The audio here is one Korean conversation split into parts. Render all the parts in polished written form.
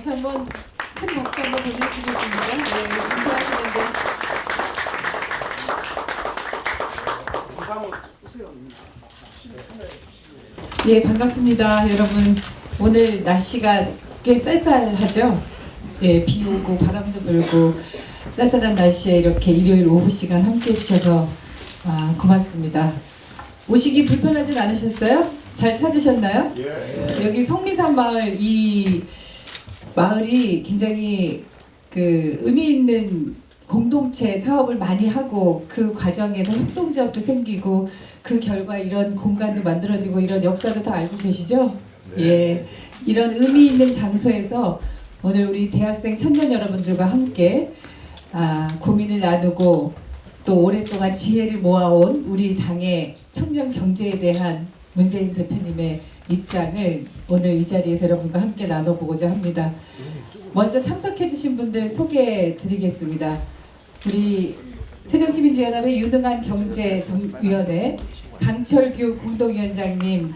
다시 한번 큰 박수 한번 보내주시겠습니다. 네, 인사하시는데. 예, 반갑습니다. 여러분, 오늘 날씨가 꽤 쌀쌀하죠? 예, 비 오고 바람도 불고 쌀쌀한 날씨에 이렇게 일요일 오후 시간 함께 해주셔서 고맙습니다. 오시기 불편하진 않으셨어요? 잘 찾으셨나요? 예. 여기 성리산 마을, 이 마을이 굉장히 의미 있는 공동체 사업을 많이 하고 그 과정에서 협동조합도 생기고 그 결과 이런 공간도 만들어지고 이런 역사도 다 알고 계시죠? 네. 예, 이런 의미 있는 장소에서 오늘 우리 대학생 청년 여러분들과 함께 고민을 나누고 또 오랫동안 지혜를 모아온 우리 당의 청년 경제에 대한 문재인 대표님의 입장을 오늘 이 자리에서 여러분과 함께 나눠보고자 합니다. 먼저 참석해주신 분들 소개해 드리겠습니다. 우리 새정치민주연합의 유능한 경제위원회 강철규 공동위원장님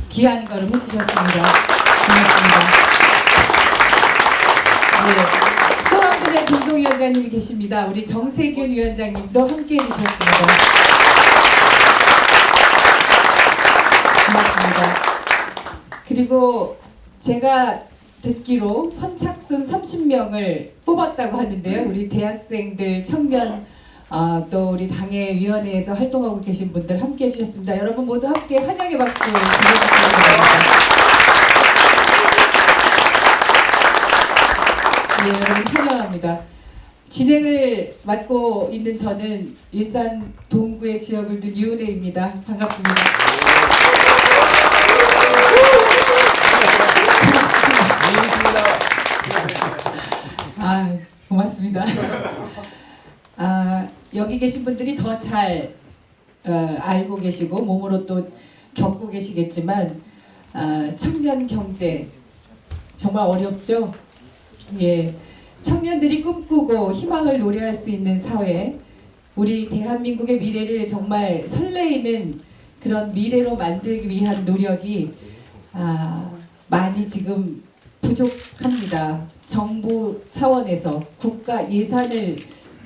귀한 걸음 해주셨습니다. 고맙습니다. 네, 또 한 분의 공동위원장님이 계십니다. 우리 정세균 위원장님도 함께 해주셨습니다. 고맙습니다. 그리고 제가 듣기로 선착순 30명을 뽑았다고 하는데요. 우리 대학생들, 청년, 또 우리 당의 위원회에서 활동하고 계신 분들 함께 해주셨습니다. 여러분 모두 함께 환영의 박수 드려주시기 바랍니다. 예, 여러분 환영합니다. 진행을 맡고 있는 저는 일산 동구의 지역을 둔 유은혜입니다. 반갑습니다. 고맙습니다. 여기 계신 분들이 더 잘 알고 계시고 몸으로 또 겪고 계시겠지만 청년 경제 정말 어렵죠? 예, 청년들이 꿈꾸고 희망을 노래할 수 있는 사회, 우리 대한민국의 미래를 정말 설레이는 그런 미래로 만들기 위한 노력이 많이 지금 부족합니다. 정부 차원에서 국가 예산을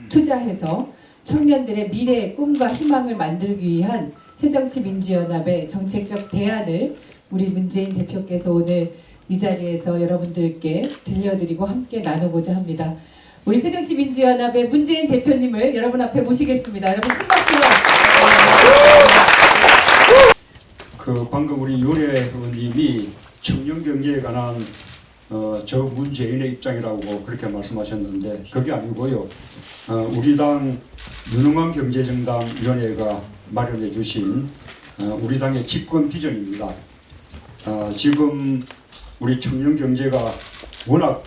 투자해서 청년들의 미래 꿈과 희망을 만들기 위한 새정치민주연합의 정책적 대안을 우리 문재인 대표께서 오늘 이 자리에서 여러분들께 들려드리고 함께 나누고자 합니다. 우리 새정치민주연합의 문재인 대표님을 여러분 앞에 모시겠습니다. 여러분 큰 박수로. 방금 우리 윤혜 의원님이 청년 경제에 관한 저 문재인의 입장이라고 그렇게 말씀하셨는데 그게 아니고요. 우리 당 유능한 경제정당위원회가 마련해 주신 우리 당의 집권 비전입니다. 지금 우리 청년 경제가 워낙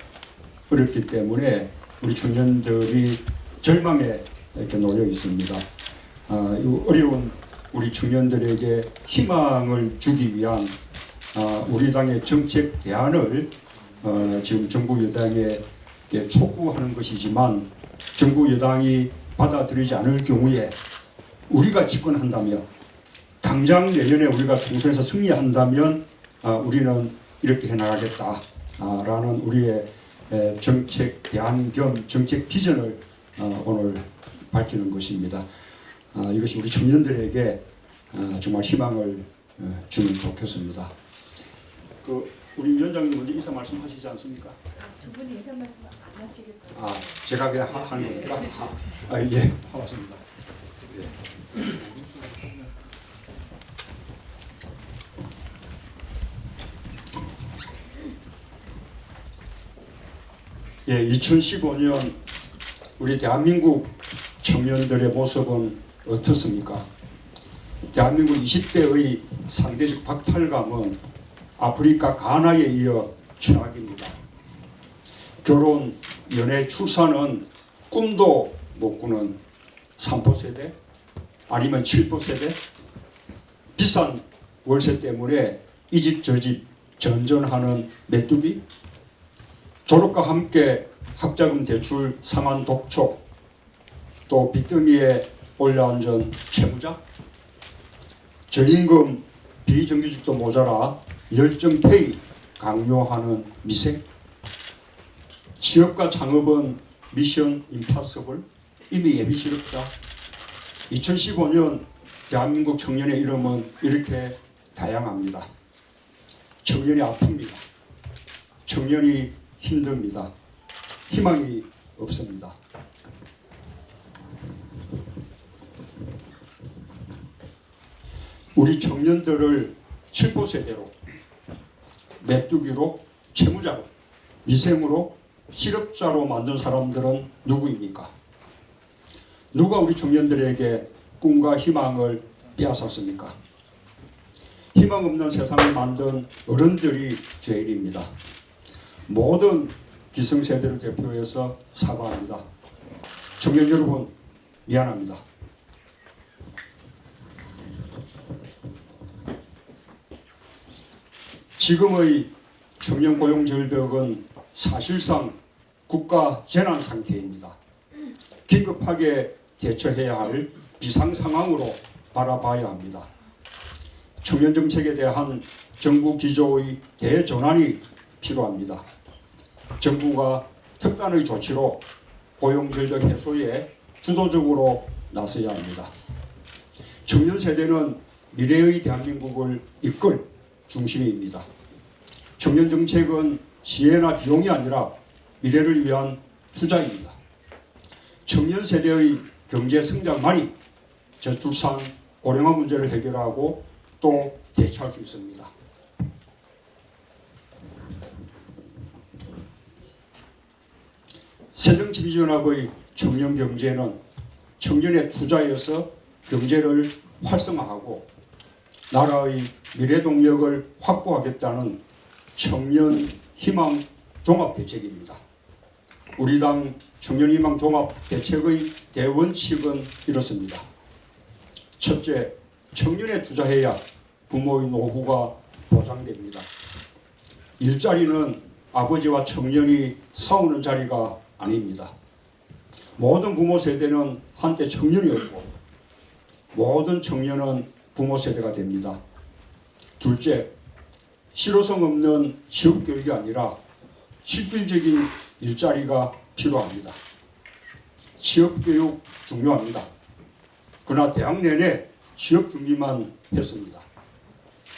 어렵기 때문에 우리 청년들이 절망에 이렇게 놓여 있습니다. 이 어려운 우리 청년들에게 희망을 주기 위한 우리 당의 정책 대안을 지금 정부 여당에 촉구하는 것이지만 정부 여당이 받아들이지 않을 경우에 우리가 집권한다면 당장 내년에 우리가 총선에서 승리한다면 우리는 이렇게 해나가겠다라는 우리의 정책 대안 겸 정책 비전을 오늘 밝히는 것입니다. 이것이 우리 청년들에게 정말 희망을 주면 좋겠습니다. 우리 위원장님 먼저 인사 말씀하시지 않습니까? 두 분이 인사 말씀 안 하시겠죠? 제가 그냥 하는 겁니까? 예, 고맙습니다. 예, 2015년 우리 대한민국 청년들의 모습은 어떻습니까? 대한민국 20대의 상대적 박탈감은 아프리카 가나에 이어 최악입니다. 결혼, 연애, 출산은 꿈도 못 꾸는 3포 세대 아니면 7포 세대, 비싼 월세 때문에 이 집 저 집 전전하는 메뚜기, 졸업과 함께 학자금 대출 상한 독촉, 또 빚더미에 올려앉은 채무자, 저임금 비정규직도 모자라 열정페이 강요하는 미색, 취업과 창업은 미션 임파서블, 이미 예비 실업자. 2015년 대한민국 청년의 이름은 이렇게 다양합니다. 청년이 아픕니다. 청년이 힘듭니다. 희망이 없습니다. 우리 청년들을 칠포세대로, 메뚜기로, 채무자로, 미생으로, 실업자로 만든 사람들은 누구입니까? 누가 우리 청년들에게 꿈과 희망을 빼앗았습니까? 희망 없는 세상을 만든 어른들이 죄인입니다. 모든 기성세대를 대표해서 사과합니다. 청년 여러분, 미안합니다. 지금의 청년 고용 절벽은 사실상 국가 재난 상태입니다. 긴급하게 대처해야 할 비상 상황으로 바라봐야 합니다. 청년 정책에 대한 정부 기조의 대전환이 필요합니다. 정부가 특단의 조치로 고용 절벽 해소에 주도적으로 나서야 합니다. 청년 세대는 미래의 대한민국을 이끌 중심입니다. 청년 정책은 시혜나 비용이 아니라 미래를 위한 투자입니다. 청년 세대의 경제 성장만이 저출산, 고령화 문제를 해결하고 또 대처할 수 있습니다. 새정치민주연합의 청년 경제는 청년에 투자해서 경제를 활성화하고 나라의 미래 동력을 확보하겠다는 청년 희망 종합 대책입니다. 우리 당 청년 희망 종합 대책의 대원칙은 이렇습니다. 첫째, 청년에 투자해야 부모의 노후가 보장됩니다. 일자리는 아버지와 청년이 싸우는 자리가 아닙니다. 모든 부모 세대는 한때 청년이었고 모든 청년은 부모 세대가 됩니다. 둘째, 실효성 없는 취업 교육이 아니라 실질적인 일자리가 필요합니다. 취업 교육 중요합니다. 그러나 대학 내내 취업 준비만 했습니다.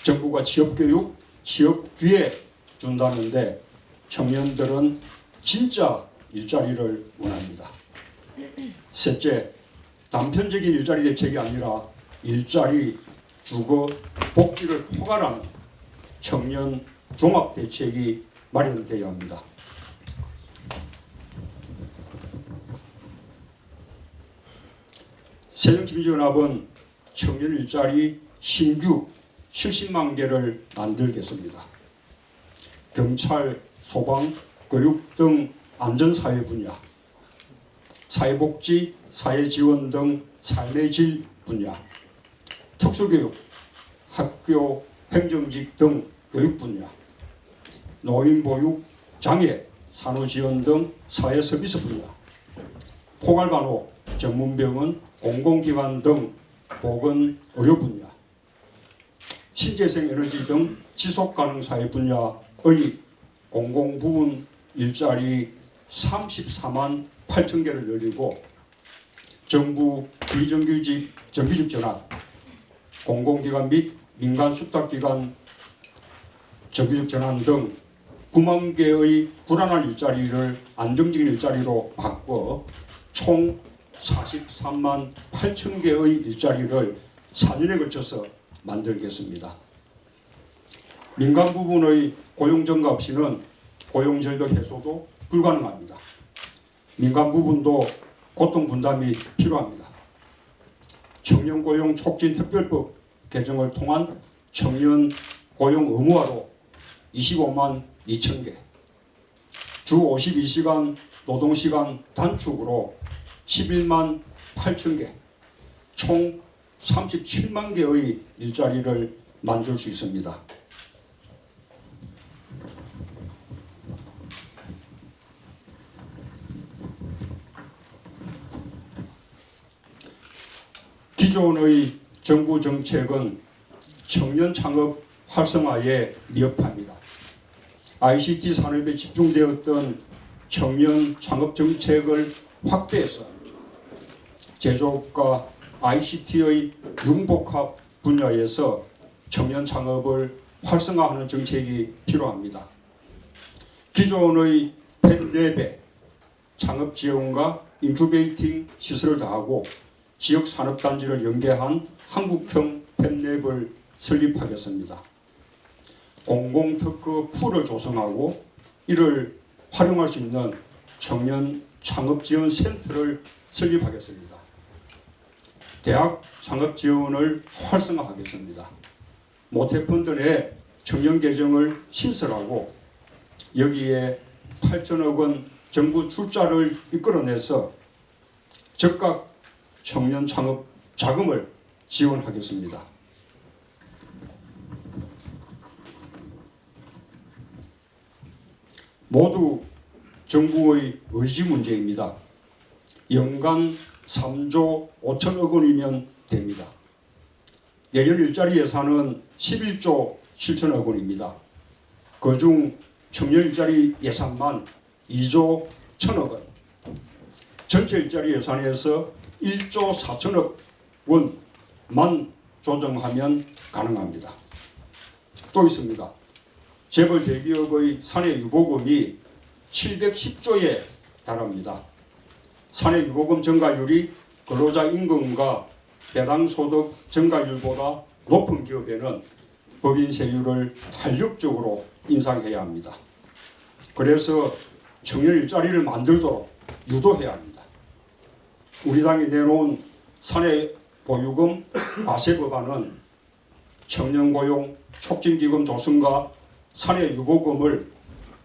정부가 취업 교육, 취업 기회 준다는데 청년들은 진짜 일자리를 원합니다. 셋째, 단편적인 일자리 대책이 아니라 일자리, 주거, 복지를 포괄하는 청년 종합 대책이 마련되어야 합니다. 새정치민주연합은 청년 일자리 신규 70만 개를 만들겠습니다. 경찰, 소방, 교육 등 안전사회 분야, 사회복지, 사회지원 등 삶의 질 분야, 특수교육, 학교, 행정직 등 교육 분야, 노인보육, 장애, 산후지원 등 사회서비스 분야, 포괄간호, 전문병원, 공공기관 등 보건의료 분야, 신재생 에너지 등 지속가능사회 분야의 공공부문 일자리 34만 8천 개를 늘리고 정부 비정규직 정규직 전환, 공공기관 및 민간 수탁기관 정규직 전환 등 9만 개의 불안한 일자리를 안정적인 일자리로 바꿔 총 43만 8천 개의 일자리를 4년에 걸쳐서 만들겠습니다. 민간 부분의 고용 증가 없이는 고용 절벽 해소도 불가능합니다. 민간 부분도 고통 분담이 필요합니다. 청년 고용 촉진 특별법 개정을 통한 청년 고용 의무화로 25만 2천 개, 주 52시간 노동시간 단축으로 11만 8천 개, 총 37만 개의 일자리를 만들 수 있습니다. 기존의 정부 정책은 청년 창업 활성화에 미흡합니다. ICT 산업에 집중되었던 청년 창업 정책을 확대해서 제조업과 ICT의 융복합 분야에서 청년 창업을 활성화하는 정책이 필요합니다. 기존의 펜랩에 창업 지원과 인큐베이팅 시설을 더하고 지역 산업단지를 연계한 한국형 펜랩을 설립하겠습니다. 공공특허 풀을 조성하고 이를 활용할 수 있는 청년 창업지원센터를 설립하겠습니다. 대학 창업지원을 활성화하겠습니다. 모태펀드 내 청년 계정을 신설하고 여기에 8천억 원 정부 출자를 이끌어내서 즉각 청년 창업 자금을 지원하겠습니다. 모두 정부의 의지 문제입니다. 연간 3조 5천억 원이면 됩니다. 내년 일자리 예산은 11조 7천억 원입니다. 그중 청년 일자리 예산만 2조 1천억 원, 전체 일자리 예산에서 1조 4천억 원만 조정하면 가능합니다. 또 있습니다. 재벌 대기업의 사내 유보금이 710조에 달합니다. 사내 유보금 증가율이 근로자 임금과 배당 소득 증가율보다 높은 기업에는 법인 세율을 탄력적으로 인상해야 합니다. 그래서 청년 일자리를 만들도록 유도해야 합니다. 우리 당이 내놓은 사내 보유금 과세 법안은 청년 고용 촉진기금 조성과 사내 유보금을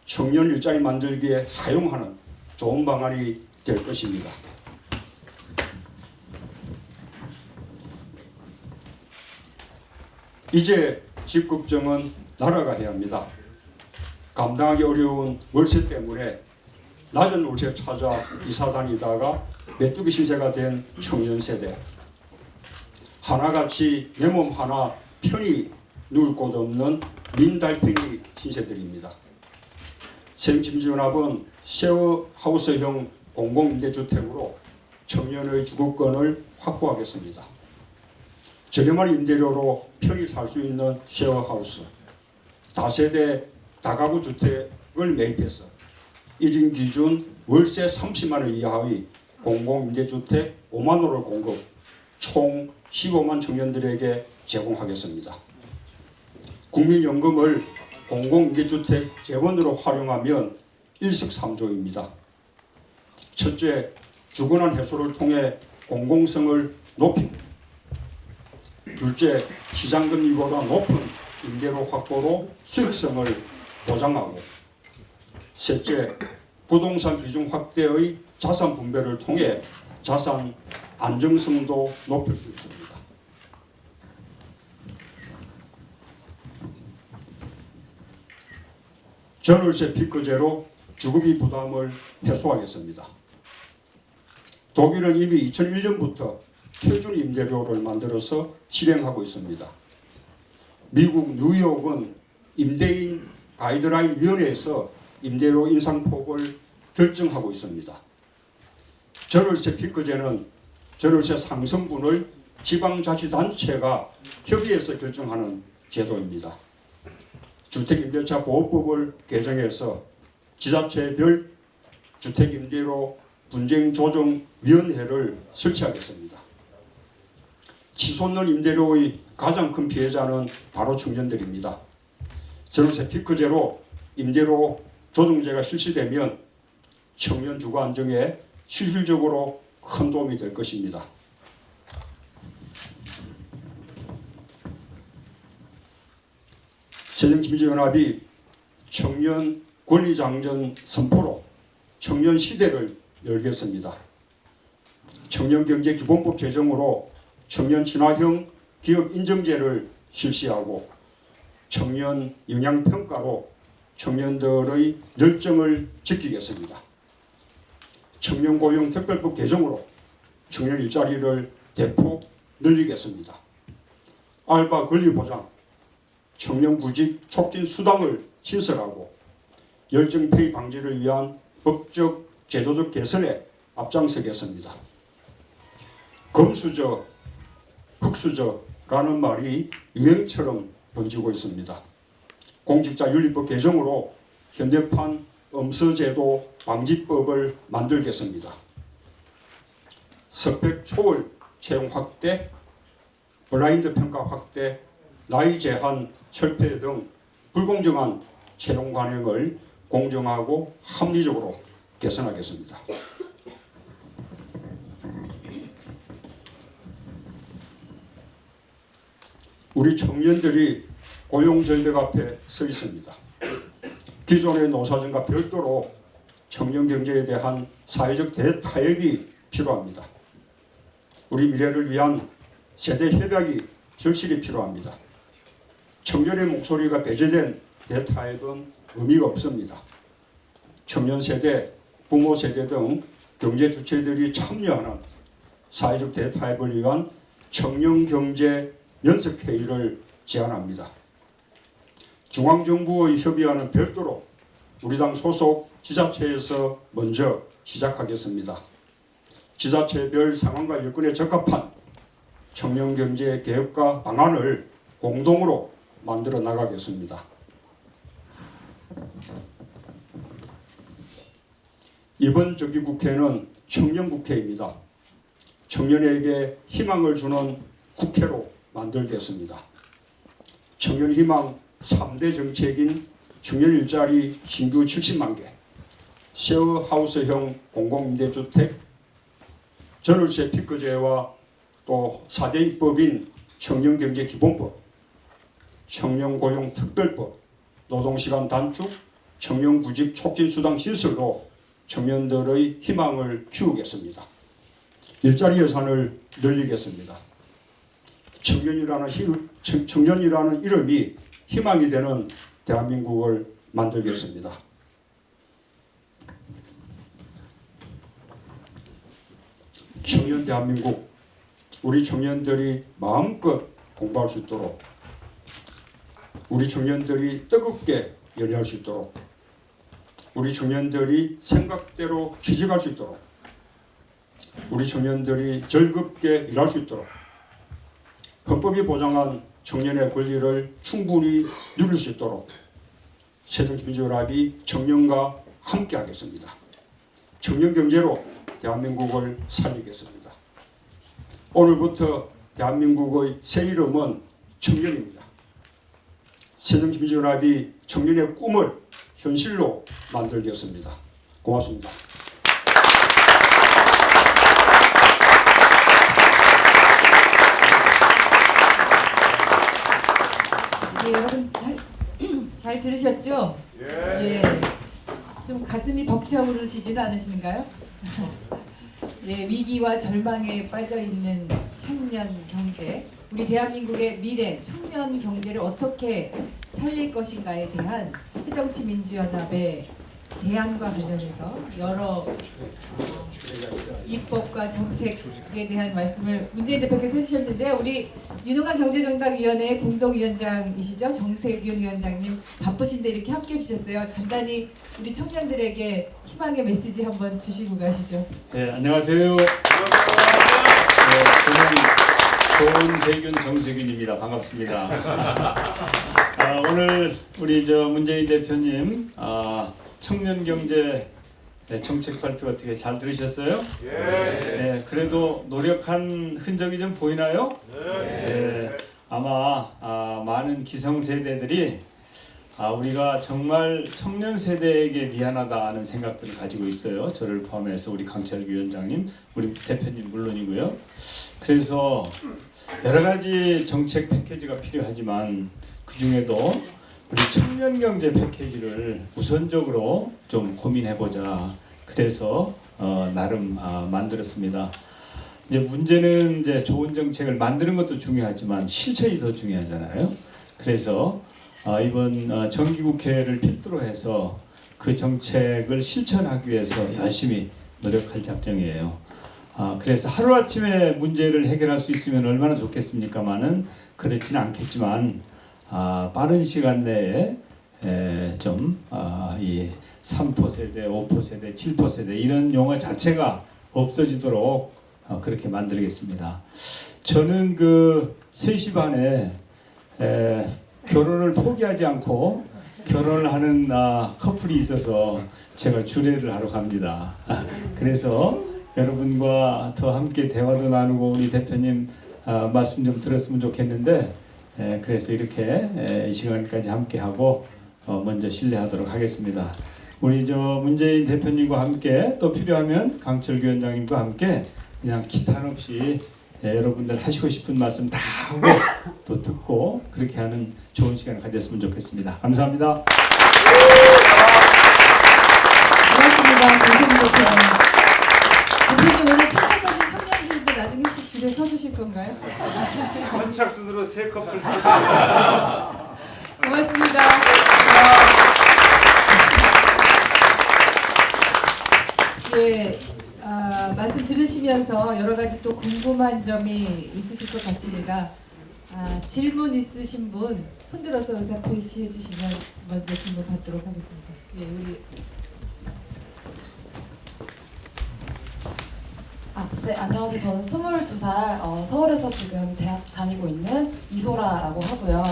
청년 일자리 만들기에 사용하는 좋은 방안이 될 것입니다. 이제 집 걱정은 나라가 해야 합니다. 감당하기 어려운 월세 때문에 낮은 월세 찾아 이사 다니다가 메뚜기 신세가 된 청년 세대, 하나같이 내 몸 하나 편히 누울 곳 없는 민달팽이 신세들입니다. 새정치민주연합은 쉐어하우스형 공공임대주택으로 청년의 주거권을 확보하겠습니다. 저렴한 임대료로 편히 살 수 있는 쉐어하우스, 다세대 다가구 주택을 매입해서 1인 기준 월세 30만 원 이하의 공공임대주택 5만 호를 공급, 총 15만 청년들에게 제공하겠습니다. 국민연금을 공공임대주택 재원으로 활용하면 일석삼조입니다. 첫째, 주거난 해소를 통해 공공성을 높이고, 둘째, 시장금리보다 높은 임대료 확보로 수익성을 보장하고, 셋째, 부동산 비중 확대의 자산 분배를 통해 자산 안정성도 높일 수 있습니다. 전월세 피크제로 주거비 부담을 해소하겠습니다. 독일은 이미 2001년부터 표준 임대료를 만들어서 실행하고 있습니다. 미국 뉴욕은 임대인 가이드라인 위원회에서 임대료 인상폭을 결정하고 있습니다. 전월세 피크제는 전월세 상승분을 지방자치단체가 협의해서 결정하는 제도입니다. 주택임대차 보호법을 개정해서 지자체별 주택임대료 분쟁조정위원회를 설치하겠습니다. 치솟는 임대료의 가장 큰 피해자는 바로 청년들입니다. 전월세 피크제로 임대료 조정제가 실시되면 청년 주거 안정에 실질적으로 큰 도움이 될 것입니다. 새정치민주연합이 청년 권리장전 선포로 청년 시대를 열겠습니다. 청년경제기본법 제정으로 청년 친화형 기업 인정제를 실시하고 청년 영향평가로 청년들의 열정을 지키겠습니다. 청년고용특별법 개정으로 청년 일자리를 대폭 늘리겠습니다. 알바 권리보장, 청년구직 촉진 수당을 신설하고 열정페이 방지를 위한 법적 제도적 개선에 앞장서겠습니다. 금수저, 흑수저라는 말이 유행처럼 번지고 있습니다. 공직자윤리법 개정으로 현대판 음서제도 방지법을 만들겠습니다. 스펙 초월 채용 확대, 블라인드 평가 확대, 나이 제한 철폐 등 불공정한 채용 관행을 공정하고 합리적으로 개선하겠습니다. 우리 청년들이 고용절벽 앞에 서 있습니다. 기존의 노사정과 별도로 청년 경제에 대한 사회적 대타협이 필요합니다. 우리 미래를 위한 세대 협약이 절실히 필요합니다. 청년의 목소리가 배제된 대타협은 의미가 없습니다. 청년 세대, 부모 세대 등 경제 주체들이 참여하는 사회적 대타협을 위한 청년경제 연석회의를 제안합니다. 중앙정부의 협의와는 별도로 우리 당 소속 지자체에서 먼저 시작하겠습니다. 지자체별 상황과 여건에 적합한 청년경제 개혁과 방안을 공동으로 만들어 나가겠습니다. 이번 정기국회는 청년국회입니다. 청년에게 희망을 주는 국회로 만들겠습니다. 청년희망 3대 정책인 청년 일자리 신규 70만 개, 셰어하우스형 공공임대주택, 전월세 피크제와 또 4대 입법인 청년경제기본법, 청년고용특별법, 노동시간 단축, 청년구직 촉진수당 신설로 청년들의 희망을 키우겠습니다. 일자리 예산을 늘리겠습니다. 청년이라는 이름이 희망이 되는 대한민국을 만들겠습니다. 청년 대한민국, 우리 청년들이 마음껏 공부할 수 있도록, 우리 청년들이 뜨겁게 연애할 수 있도록, 우리 청년들이 생각대로 취직할 수 있도록, 우리 청년들이 즐겁게 일할 수 있도록, 헌법이 보장한 청년의 권리를 충분히 누릴 수 있도록 새정치민주연합이 청년과 함께하겠습니다. 청년 경제로 대한민국을 살리겠습니다. 오늘부터 대한민국의 새 이름은 청년입니다. 새정치민주연합이 청년의 꿈을 현실로 만들겠습니다. 고맙습니다. 예, 여러분 잘 들으셨죠? 예. 좀 가슴이 벅차오르시지는 않으신가요? 예, 위기와 절망에 빠져 있는 청년 경제, 우리 대한민국의 미래 청년 경제를 어떻게 살릴 것인가에 대한 새정치민주연합의 대안과 관련해서 여러 입법과 정책에 대한 말씀을 문재인 대표께서 해주셨는데, 우리 윤호관 경제정당위원회 공동위원장이시죠? 정세균 위원장님 바쁘신데 이렇게 함께해 주셨어요. 간단히 우리 청년들에게 희망의 메시지 한번 주시고 가시죠. 네, 안녕하세요. 네, 저는 조은세균 정세균입니다. 반갑습니다. 오늘 우리 문재인 대표님 청년 경제 정책 발표 어떻게 잘 들으셨어요? 네, 그래도 노력한 흔적이 좀 보이나요? 네, 아마 많은 기성세대들이 우리가 정말 청년 세대에게 미안하다는 생각들을 가지고 있어요. 저를 포함해서 우리 강철규 위원장님, 우리 대표님 물론이고요. 그래서 여러 가지 정책 패키지가 필요하지만 그 중에도 우리 청년 경제 패키지를 우선적으로 좀 고민해보자. 그래서 나름 만들었습니다. 이제 문제는 이제 좋은 정책을 만드는 것도 중요하지만 실천이 더 중요하잖아요. 그래서 이번 정기국회를 필두로 해서 그 정책을 실천하기 위해서 열심히 노력할 작정이에요. 그래서 하루아침에 문제를 해결할 수 있으면 얼마나 좋겠습니까마는 그렇지는 않겠지만 빠른 시간 내에 이 3포 세대, 5포 세대, 7포 세대 이런 용어 자체가 없어지도록 그렇게 만들겠습니다. 저는 그 3시 반에 결혼을 포기하지 않고 결혼을 하는 커플이 있어서 제가 주례를 하러 갑니다. 그래서 여러분과 더 함께 대화도 나누고 우리 대표님 말씀 좀 들었으면 좋겠는데 그래서 이렇게 이 시간까지 함께 하고 먼저 실례하도록 하겠습니다. 우리 문재인 대표님과 함께 또 필요하면 강철규 위원장님과 함께 그냥 기탄 없이 여러분들 하시고 싶은 말씀 다 하고 또 듣고 그렇게 하는 좋은 시간을 가졌으면 좋겠습니다. 감사합니다. 고맙습니다. 정세균 대표님. 대표님 오늘 참석하신 청년들도 나중에 혹시 줄에 서주실 건가요? 선착순으로 3커플 고맙습니다. 예, 말씀 들으시면서 여러 가지 또 궁금한 점이 있으실 것 같습니다. 질문 있으신 분 손들어서 의사 표시해 주시면 먼저 질문 받도록 하겠습니다. 예, 우리 네, 안녕하세요. 저는 22살 서울에서 지금 대학 다니고 있는 이소라라고 하고요.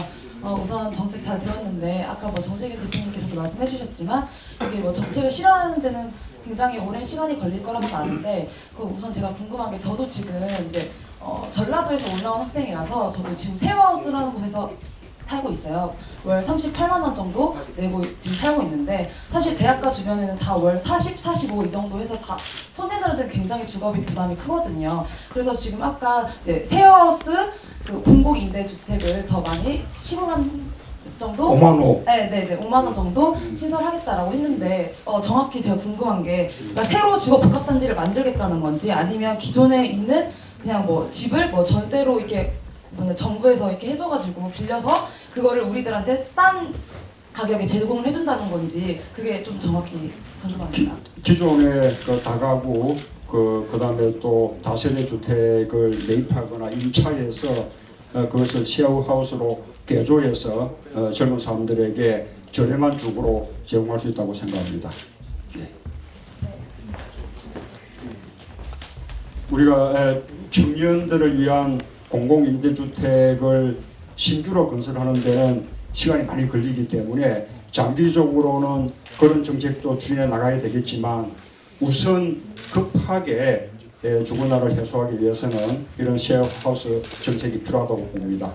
우선 정책 잘 들었는데 아까 정세균 대표님께서도 말씀해 주셨지만 이게 정책을 실현하는 데는 굉장히 오랜 시간이 걸릴 거라고 아는데 우선 제가 궁금한 게 저도 지금 이제 전라도에서 올라온 학생이라서 저도 지금 세워하우스라는 곳에서 살고 있어요. 월 38만 원 정도 내고 지금 살고 있는데 사실 대학가 주변에는 다 월 40, 45 이 정도 해서 다 청년들한테는 굉장히 주거비 부담이 크거든요. 그래서 지금 아까 이제 쉐어하우스 그 공공 임대주택을 더 많이 15만 정도? 5만 원. 네, 5만 원 정도 신설하겠다라고 했는데 정확히 제가 궁금한 게 그러니까 새로 주거 복합단지를 만들겠다는 건지 아니면 기존에 있는 그냥 집을 전세로 이렇게 정부에서 이렇게 해줘가지고 빌려서 그거를 우리들한테 싼 가격에 제공을 해준다는 건지 그게 좀 정확히 궁금합니다. 기존의 그 다가구 그다음에 또 다세대 주택을 매입하거나 임차해서 그것을 쉐어하우스로 개조해서 젊은 사람들에게 저렴한 주거로 제공할 수 있다고 생각합니다. 네. 우리가 청년들을 위한 공공임대주택을 신주로 건설하는 데는 시간이 많이 걸리기 때문에 장기적으로는 그런 정책도 추진해 나가야 되겠지만 우선 급하게 주거난을 해소하기 위해서는 이런 쉐어하우스 정책이 필요하다고 봅니다.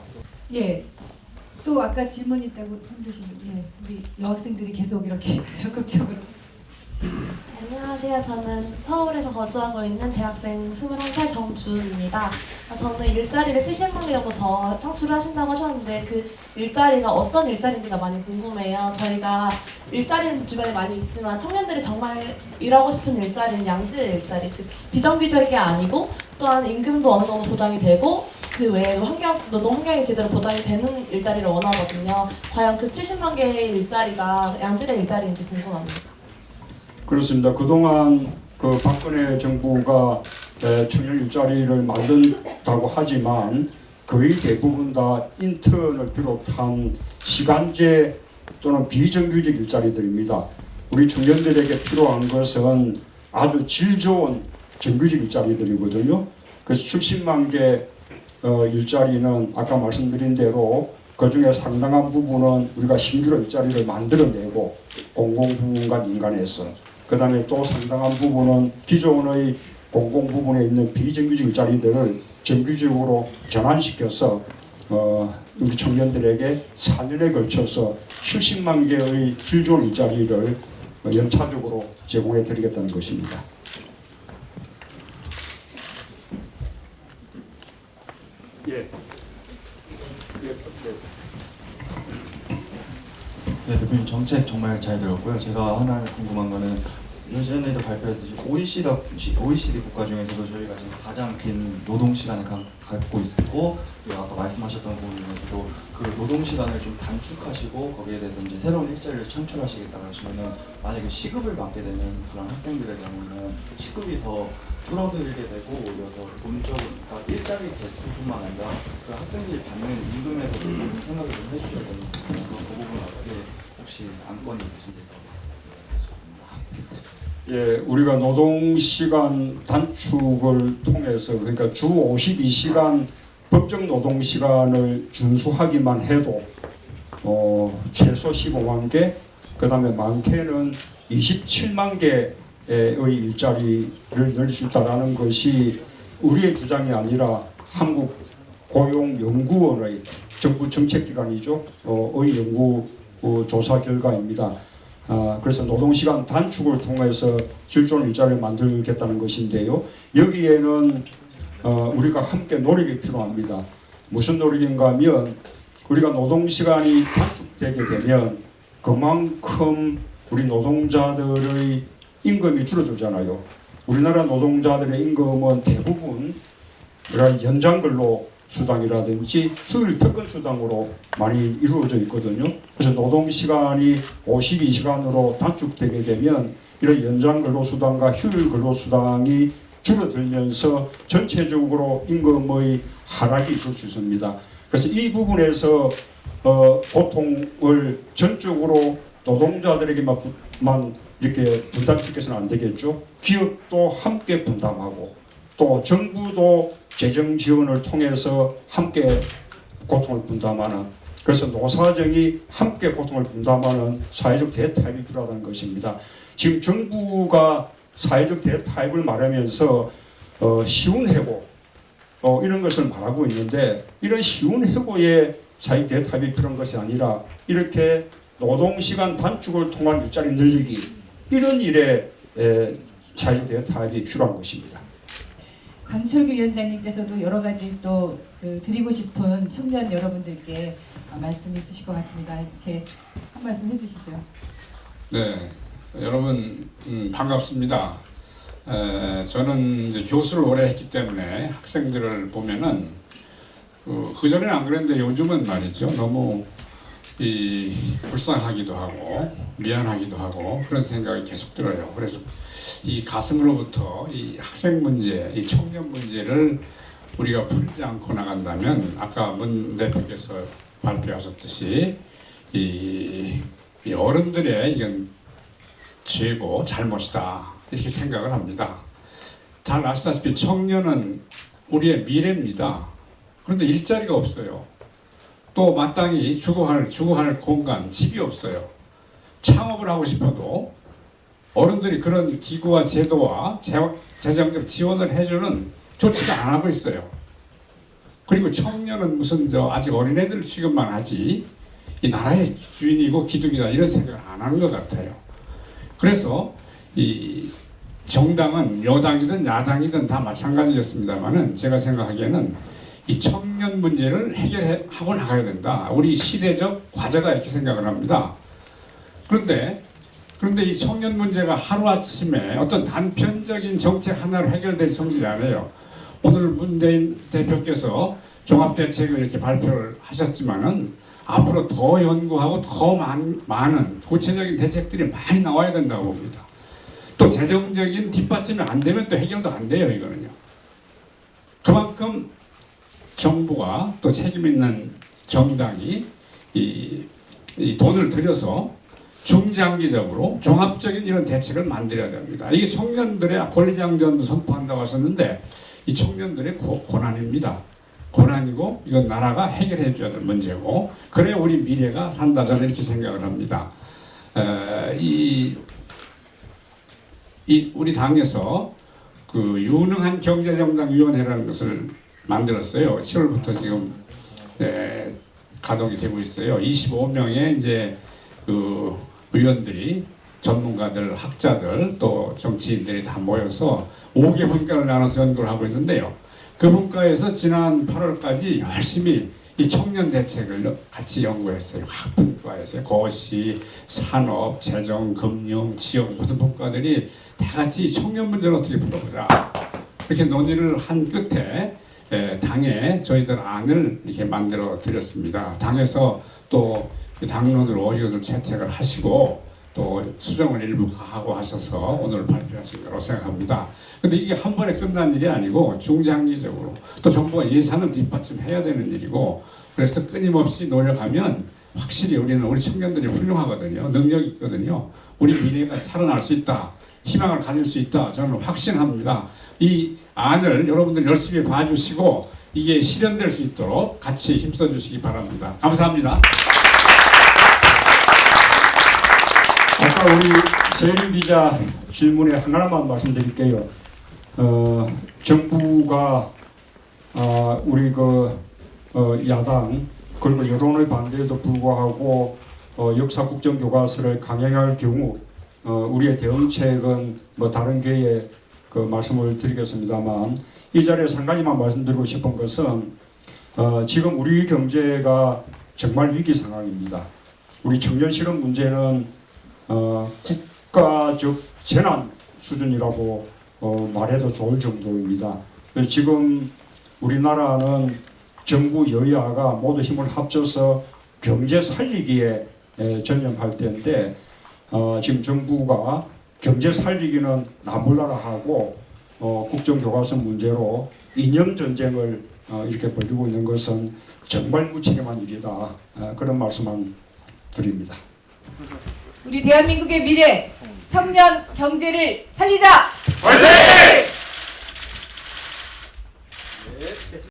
예. 또 아까 질문 있다고 손드시면 예, 우리 여학생들이 계속 이렇게 적극적으로. 안녕하세요. 저는 서울에서 거주하고 있는 대학생 21살 정주입니다. 저는 일자리를 70만 개 정도 더 창출을 하신다고 하셨는데 그 일자리가 어떤 일자리인지가 많이 궁금해요. 저희가 일자리는 주변에 많이 있지만 청년들이 정말 일하고 싶은 일자리는 양질의 일자리, 즉 비정규직이 아니고 또한 임금도 어느 정도 보장이 되고 그 외에도 노동 환경이 제대로 보장이 되는 일자리를 원하거든요. 과연 그 70만 개의 일자리가 양질의 일자리인지 궁금합니다. 그렇습니다. 그동안 그 박근혜 정부가 청년 일자리를 만든다고 하지만 거의 대부분 다 인턴을 비롯한 시간제 또는 비정규직 일자리들입니다. 우리 청년들에게 필요한 것은 아주 질 좋은 정규직 일자리들이거든요. 그래서 70만 개 일자리는 아까 말씀드린 대로 그 중에 상당한 부분은 우리가 신규로 일자리를 만들어내고 공공부문과 민간에서 그 다음에 또 상당한 부분은 기존의 공공 부분에 있는 비정규직 일자리들을 정규직으로 전환시켜서 우리 청년들에게 4년에 걸쳐서 70만 개의 질 좋은 일자리를 연차적으로 제공해 드리겠다는 것입니다. 예. 네, 대표님 정책 정말 잘 들었고요. 제가 하나 궁금한 거는 예전에도 발표했듯이 OECD 국가 중에서도 저희가 지금 가장 긴 노동 시간을 갖고 있고 그리고 아까 말씀하셨던 부분에서도 그 노동 시간을 좀 단축하시고 거기에 대해서 이제 새로운 일자리를 창출하시겠다고 하시면은 만약에 시급을 받게 되는 그런 학생들의 경우는 시급이 더 줄어들게 되고 오히려 더 돈적인 그러니까 일자리 개수뿐만 아니라 그 학생들이 받는 임금에서도 좀 생각을 좀 해주셔야 되는 부분이라서 그 부분 어떻게 혹시 안건이 있으신지. 예, 우리가 노동 시간 단축을 통해서 그러니까 주 52시간 법정 노동 시간을 준수하기만 해도 최소 15만 개, 그다음에 많게는 27만 개의 일자리를 늘릴 수 있다라는 것이 우리의 주장이 아니라 한국 고용연구원의 정부 정책기관이죠. 의 연구 조사 결과입니다. 그래서 노동시간 단축을 통해서 실존 일자리를 만들겠다는 것인데요. 여기에는 우리가 함께 노력이 필요합니다. 무슨 노력인가 하면 우리가 노동시간이 단축되게 되면 그만큼 우리 노동자들의 임금이 줄어들잖아요. 우리나라 노동자들의 임금은 대부분 연장근로 수당이라든지 수요일 특근 수당으로 많이 이루어져 있거든요. 그래서 노동시간이 52시간으로 단축되게 되면 이런 연장근로수당과 휴일 근로수당이 줄어들면서 전체적으로 임금의 하락이 있을 수 있습니다. 그래서 이 부분에서 고통을 전적으로 노동자들에게만 이렇게 분담시켜서는 안 되겠죠. 기업도 함께 분담하고 또 정부도 재정 지원을 통해서 함께 고통을 분담하는, 그래서 노사정이 함께 고통을 분담하는 사회적 대타협이 필요하다는 것입니다. 지금 정부가 사회적 대타협을 말하면서 쉬운 해고 이런 것을 말하고 있는데, 이런 쉬운 해고에 사회적 대타협이 필요한 것이 아니라 이렇게 노동시간 단축을 통한 일자리 늘리기, 이런 일에 사회적 대타협이 필요한 것입니다. 강철규 위원장님께서도 여러 가지 또 드리고 싶은 청년 여러분들께 말씀 있으실 것 같습니다. 이렇게 한 말씀 해주시죠. 네, 여러분 반갑습니다. 저는 이제 교수를 오래 했기 때문에 학생들을 보면은 그 전에는 안 그랬는데 요즘은 말이죠, 너무 불쌍하기도 하고 미안하기도 하고 그런 생각이 계속 들어요. 그래서 이 가슴으로부터 이 학생 문제, 이 청년 문제를 우리가 풀지 않고 나간다면, 아까 문 대표께서 발표하셨듯이 이 어른들의 이건 죄고 잘못이다 이렇게 생각을 합니다. 잘 아시다시피 청년은 우리의 미래입니다. 그런데 일자리가 없어요. 또 마땅히 주거할 공간, 집이 없어요. 창업을 하고 싶어도 어른들이 그런 기구와 제도와 재정적 지원을 해주는 조치가 안 하고 있어요. 그리고 청년은 무슨 아직 어린애들 취급만 하지 이 나라의 주인이고 기둥이다 이런 생각을 안 하는 것 같아요. 그래서 이 정당은 여당이든 야당이든 다 마찬가지였습니다만은 제가 생각하기에는 이 청년 문제를 해결하고 나가야 된다. 우리 시대적 과제다 이렇게 생각을 합니다. 그런데 이 청년 문제가 하루아침에 어떤 단편적인 정책 하나로 해결될 성질이 아니에요. 오늘 문재인 대표께서 종합대책을 이렇게 발표를 하셨지만은 앞으로 더 연구하고 더 많은 구체적인 대책들이 많이 나와야 된다고 봅니다. 또 재정적인 뒷받침이 안 되면 또 해결도 안 돼요, 이거는요. 그만큼 정부가 또 책임 있는 정당이 이 돈을 들여서 중장기적으로 종합적인 이런 대책을 만들어야 됩니다. 이게 청년들의 권리장전도 선포한다고 하셨는데 이 청년들의 고난입니다. 고난이고 이건 나라가 해결해 줘야 될 문제고, 그래야 우리 미래가 산다, 저는 이렇게 생각을 합니다. 우리 당에서 그 유능한 경제정당위원회라는 것을 만들었어요. 7월부터 지금 가동이 되고 있어요. 25명의 이제 그 의원들이, 전문가들, 학자들, 또 정치인들이 다 모여서 5개 분과를 나눠서 연구를 하고 있는데요. 그 분과에서 지난 8월까지 열심히 이 청년 대책을 같이 연구했어요. 각 분과에서 거시, 산업, 재정, 금융, 지역 모든 분과들이 다 같이 청년 문제를 어떻게 풀어보자 이렇게 논의를 한 끝에 당에 저희들 안을 이렇게 만들어 드렸습니다. 당에서 또 당론으로 이것을 채택을 하시고 또 수정을 일부 하고 하셔서 오늘 발표하신 거라고 생각합니다. 근데 이게 한 번에 끝난 일이 아니고 중장기적으로 또 정부가 예산을 뒷받침해야 되는 일이고, 그래서 끊임없이 노력하면 확실히 우리 청년들이 훌륭하거든요. 능력이 있거든요. 우리 미래가 살아날 수 있다. 희망을 가질 수 있다 저는 확신합니다. 이 안을 여러분들 열심히 봐주시고 이게 실현될 수 있도록 같이 힘써 주시기 바랍니다. 감사합니다. 아까 우리 세림 기자 질문에 하나만 말씀드릴게요. 정부가 우리 야당 그리고 여론의 반대에도 불구하고 역사 국정 교과서를 강행할 경우 우리의 대응책은 뭐 다른 계에 말씀을 드리겠습니다만 이 자리에서 한 가지만 말씀드리고 싶은 것은 지금 우리 경제가 정말 위기 상황입니다. 우리 청년 실업 문제는 국가적 재난 수준이라고 말해도 좋을 정도입니다. 그래서 지금 우리나라는 정부 여야가 모두 힘을 합쳐서 경제 살리기에 전념할 때인데 지금 정부가 경제 살리기는 나몰라라 하고 국정교과서 문제로 이념 전쟁을 이렇게 벌이고 있는 것은 정말 무책임한 일이다. 그런 말씀만 드립니다. 우리 대한민국의 미래 청년 경제를 살리자. 화이팅!